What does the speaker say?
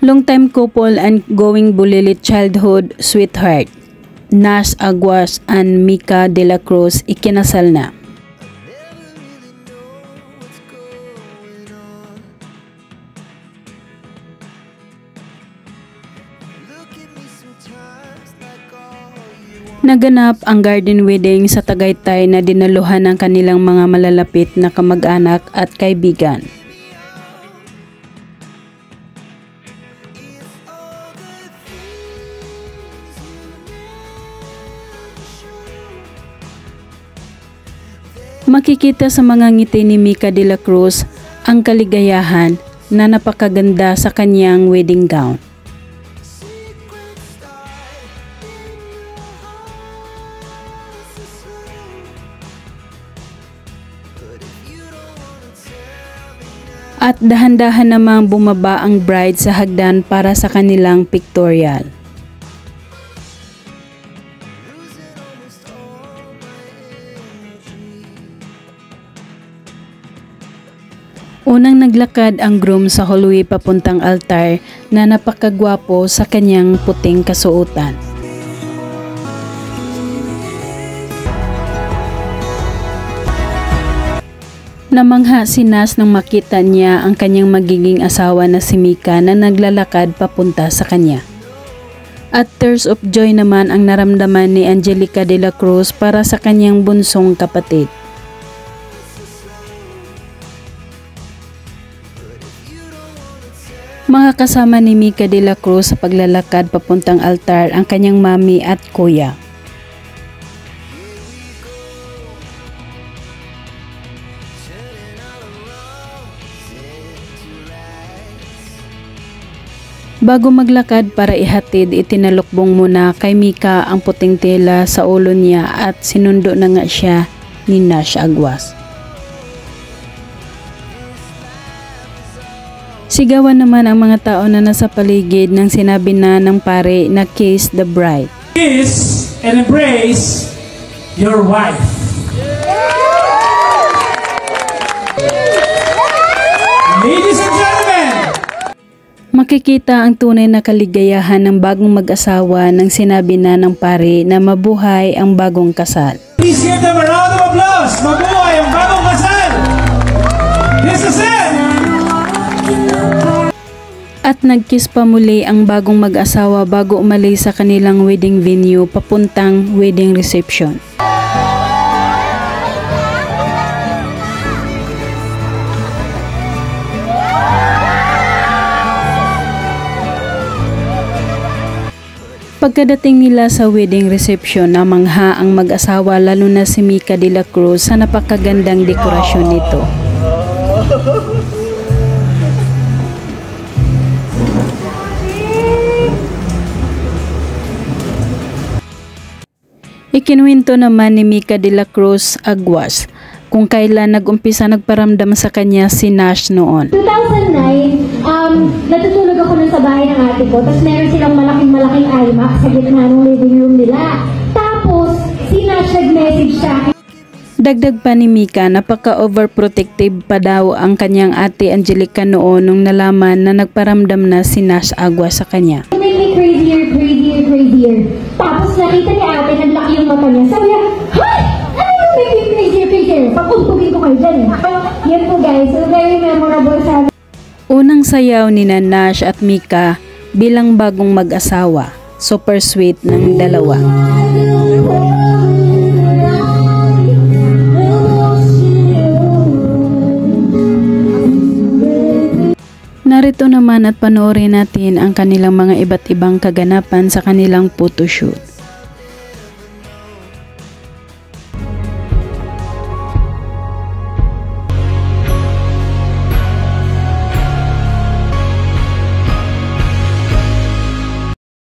Long-time couple and going bulilit childhood sweetheart, Nash Aguas and Mika De La Cruz ikinasal na. Naganap ang garden wedding sa Tagaytay na dinaluhan ng kanilang mga malalapit na kamag-anak at kaibigan. Makikita sa mga ngiti ni Mika De La Cruz ang kaligayahan na napakaganda sa kanyang wedding gown. At dahan-dahan namang bumaba ang bride sa hagdan para sa kanilang pictorial. Unang naglakad ang groom sa hallway papuntang altar na napakagwapo sa kanyang puting kasuotan. Namangha si Nash nang makita niya ang kanyang magiging asawa na si Mika na naglalakad papunta sa kanya. At tears of joy naman ang naramdaman ni Angelica De La Cruz para sa kanyang bunsong kapatid. Mga kasama ni Mika De La Cruz sa paglalakad papuntang altar ang kanyang mami at kuya. Bago maglakad para ihatid, itinalukbong muna kay Mika ang puting tela sa ulo niya at sinundo na nga siya ni Nash Aguas. Sigawan naman ang mga tao na nasa paligid nang sinabi na ng pare na kiss the bride. Kiss and embrace your wife. Ladies and gentlemen, makikita ang tunay na kaligayahan ng bagong mag-asawa nang sinabi na ng pare na mabuhay ang bagong kasal. Please give them a round of applause. Mabuhay ang bagong kasal. This is it. At nagkiss pa muli ang bagong mag-asawa bago umalis sa kanilang wedding venue papuntang wedding reception. Pagkadating nila sa wedding reception, namangha ang mag-asawa lalo na si Mika De La Cruz sa napakagandang dekorasyon nito. Ikinuwento naman ni Mika De La Cruz Aguas kung kailan nag-umpisa nagparamdam sa kanya si Nash noon. 2009, natutulog ako nun sa bahay ng ate ko, tapos meron silang malaking iMac sa gitna ng living room nila. Tapos, si Nash nag-message sa akin. Dagdag pa ni Mika, napaka-overprotective pa daw ang kanyang ate Angelica noon nung nalaman na nagparamdam na si Nash Aguas sa kanya. You make me crazier. Tapos nakita ni ate, naglaki yung mata niya. Sabi niya, "Hoy! Ano yung make me crazier? Pagkuntugin ko kayo dyan eh." Yan po guys, so very memorable sa Unang sayaw ni Nash at Mika bilang bagong mag-asawa. Super sweet ng dalawa. Narito naman at panoorin natin ang kanilang mga iba't ibang kaganapan sa kanilang photoshoot.